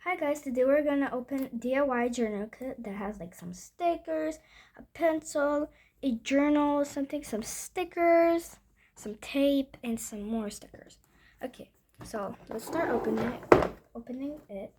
Hi guys, today we're gonna open DIY journal kit that has like some stickers, a pencil, a journal, some stickers, some tape, and some more stickers. Okay, so let's start opening it.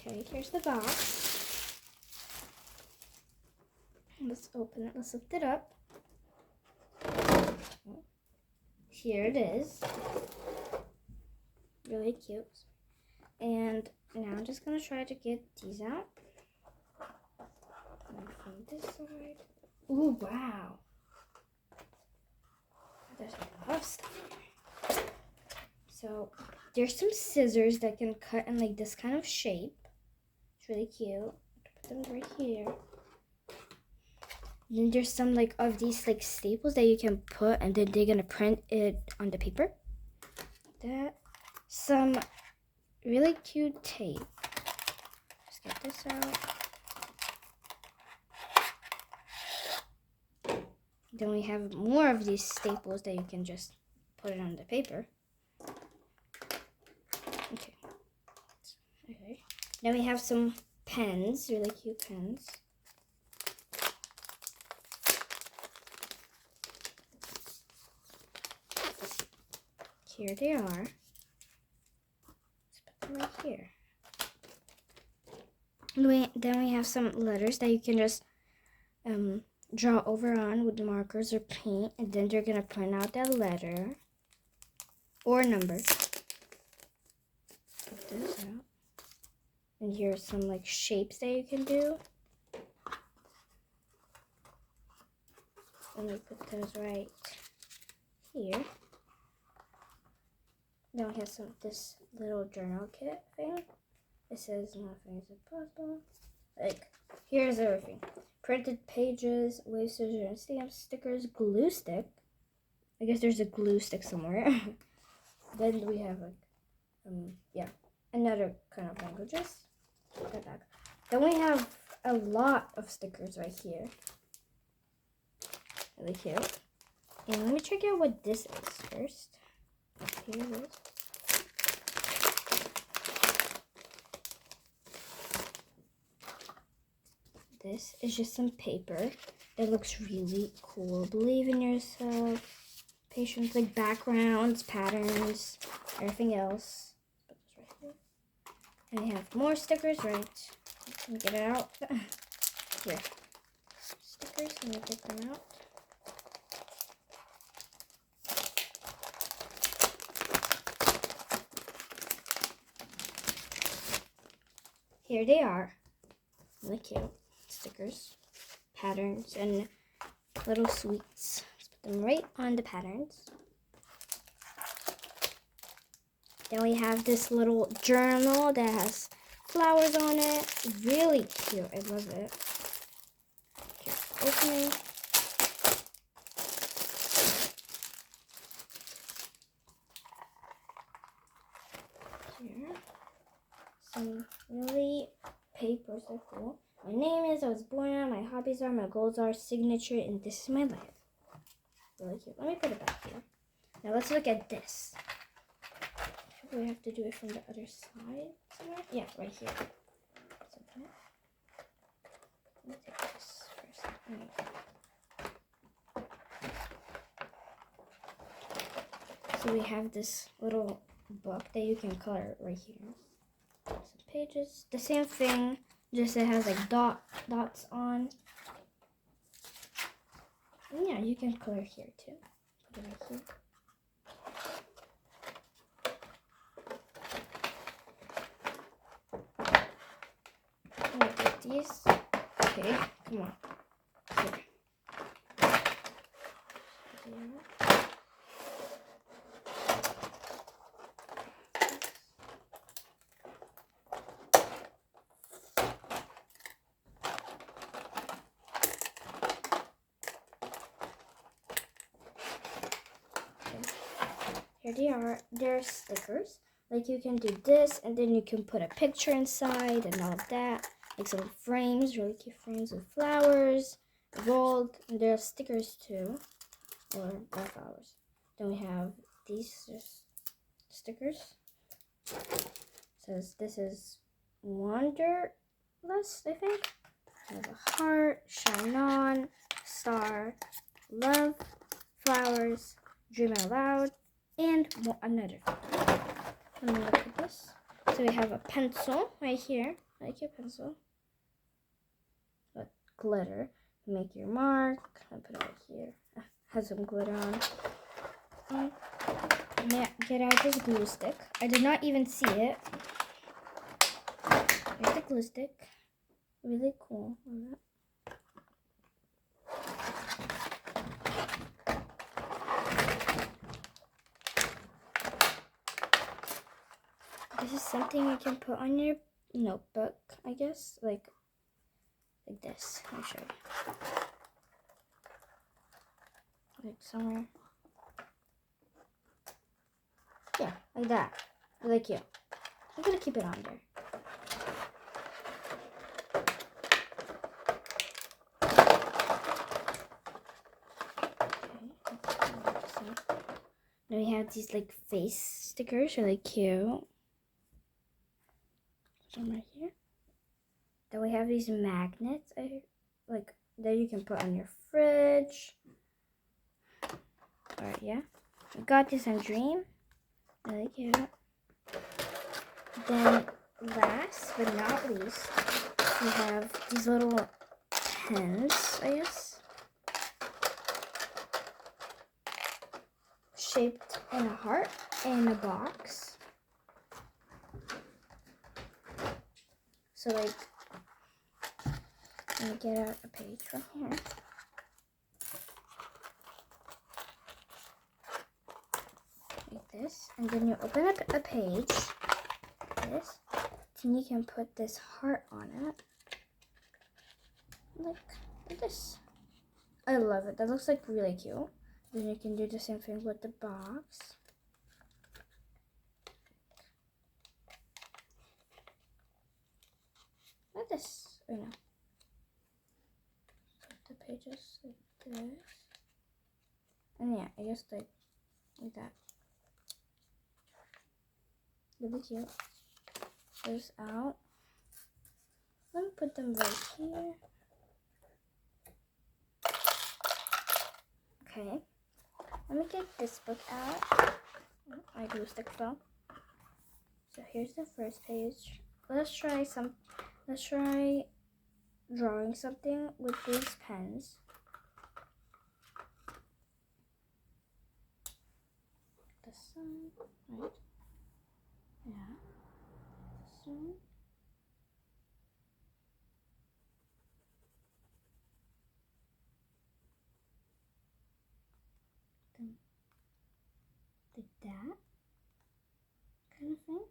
Okay, here's the box. Let's open it. Let's lift it up. Here it is. Really cute. And now I'm just gonna try to get these out. And from this side. Ooh, wow. There's a lot of stuff here. So there's some scissors that can cut in like this kind of shape. It's really cute. Put them right here. And then there's some like of these like staples that you can put, and then they're gonna print it on the paper. That some really cute tape. Just get this out. Then we have more of these staples that you can just put it on the paper. Okay. Then we have some pens, really cute pens. Here they are. Let's put them right here. Then we have some letters that you can just draw over on with markers or paint, and then they're gonna print out that letter or number. Put this out. And here's some like shapes that you can do. And we put those right here. Then we have this little journal kit thing. It says nothing is impossible. Like, here's everything. Printed pages, wave scissors and stamps, stickers, glue stick. I guess there's a glue stick somewhere. Then we have like, another kind of languages. Put that back. Then we have a lot of stickers right here. Really cute. And let me check out what this is first. Here it is. This is just some paper. It looks really cool. Believe in yourself. Patience, like backgrounds, patterns, everything else. Put this right here. And we have more stickers, right? Let me get it out. Here. Stickers, let me get them out. Here they are. Really cute. Stickers, patterns, and little sweets. Let's put them right on the patterns. Then we have this little journal that has flowers on it. Really cute. I love it. Okay, opening. Here. Some really papers are cool. My name is, I was born on, my hobbies are, my goals are, signature, and this is my life. Really cute. Let me put it back here. Now let's look at this. We have to do it from the other side somewhere. Yeah, right here. Let me take this first. So we have this little book that you can color right here. Some pages. The same thing, just it has like dots on. And yeah, you can color here too. Put it right here. These. Okay, come on. Here. here they are. They're stickers. Like you can do this, and then you can put a picture inside and all of that. Like some frames, really cute frames with flowers, gold, and there are stickers too, or not flowers. Then we have these stickers. Says this is Wanderlust, I think. We have a heart, shine on, star, love, flowers, dream out loud, and another. Let me look at this. So we have a pencil right here. I like your pencil. But glitter. Make your mark. I put it right here. Has some glitter on. Get out this glue stick. I did not even see it. Here's the glue stick. Really cool. This is something you can put on your notebook, I guess. Like this. Let me show you. Like somewhere. Yeah, like that. Really cute. I'm gonna keep it on there. Okay. Then we have these like face stickers, really cute. Some right here. Then we have these magnets, like that you can put on your fridge. Alright, yeah. We got this on Dream. Really cute. Then last but not least, we have these little pens, I guess. Shaped in a heart in a box. So like, let me get out a page from here. Like this. And then you open up a page, like this. Then you can put this heart on it. Like this. I love it. That looks like really cute. Then you can do the same thing with the box. Like this. Or no. Put the pages like this. And yeah, I guess like that. Really cute. This out. Let me put them right here. Okay. Let me get this book out. My glue stick fell. So here's the first page. Let's try drawing something with these pens. The sun, right? Yeah. The sun. Then like that kind of thing.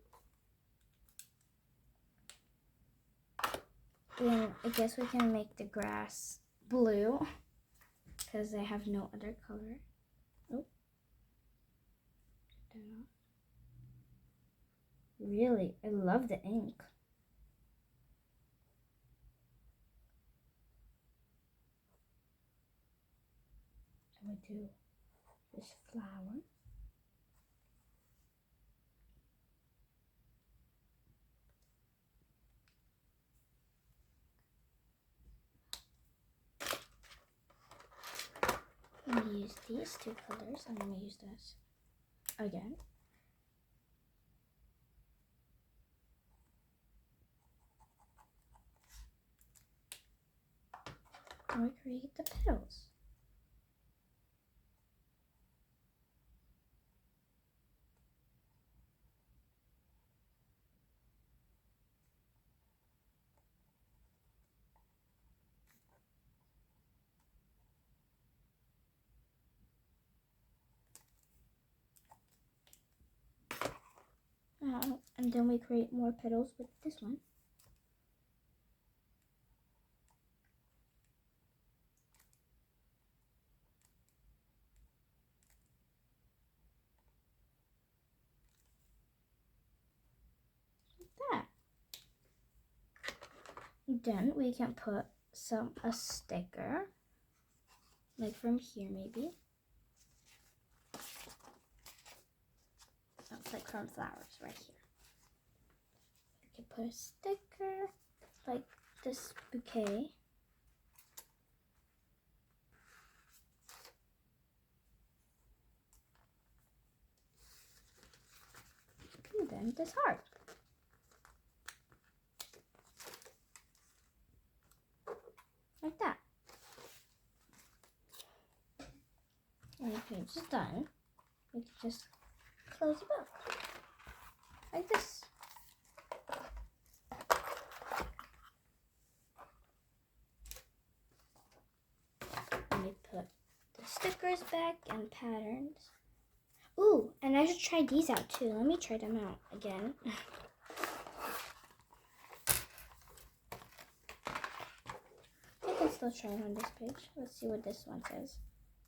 Then I guess we can make the grass blue because I have no other color. Oh. Really, I love the ink. So I do this flower. I'm going to use these two colors. I'm going to use this again. And we create the petals. And then we create more petals with this one. Then we can put a sticker, like from here maybe. Oh, it's like from flowers right here. We can put a sticker like this bouquet. And then this heart. Like that. And the page is done. We can just close the book. Like this. And we put the stickers back and patterns. Ooh, and I should try these out too. Let me try them out again. I can still try it on this page. Let's see what this one says.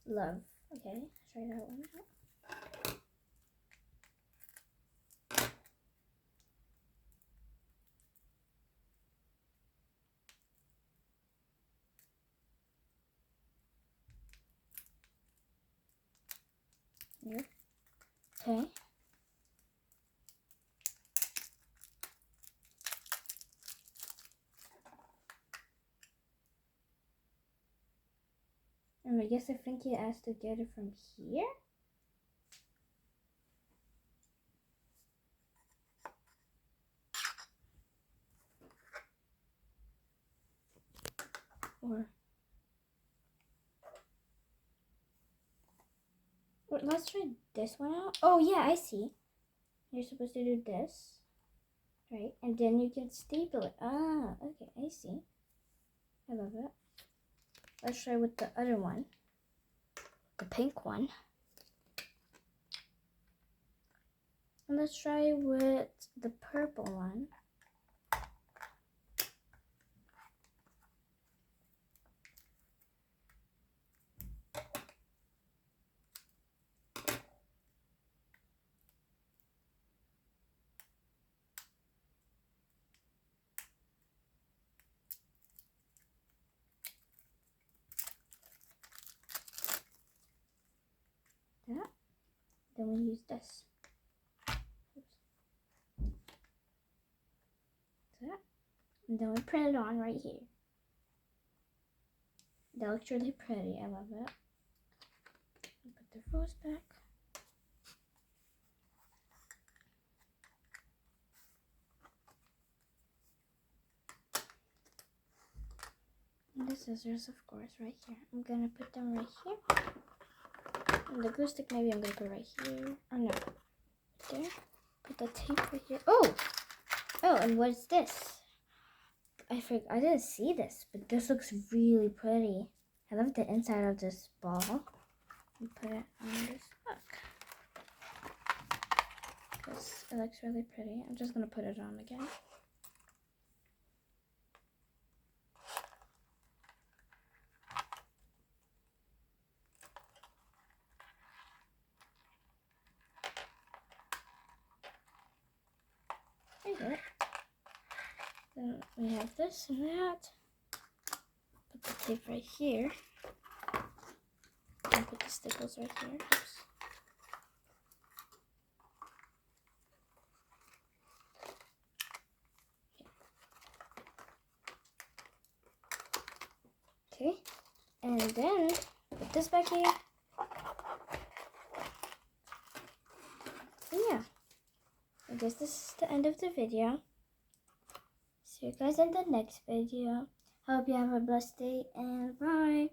Love. Okay, try that one out. Here. Okay. And I guess I think he has to get it from here. Or let's try this one out. Oh yeah, I see. You're supposed to do this, right? And then you can staple it. Ah, okay, I see. I love it. Let's try with the other one, the pink one. And let's try with the purple one. That. Then we use this. That. And then we print it on right here. That looks really pretty. I love it. Put the rose back. And the scissors, of course, right here. I'm gonna put them right here. And the glue stick, maybe I'm gonna put right here. Oh no, there. Put the tape right here. Oh, and what's this? I didn't see this, but this looks really pretty. I love the inside of this ball. And put it on this book because it looks really pretty. I'm just gonna put it on again. Okay. Then we have this and that. Put the tape right here. And put the stickers right here. Oops. Okay. And then put this back here. And yeah. I guess this is the end of the video. See you guys in the next video. Hope you have a blessed day and bye.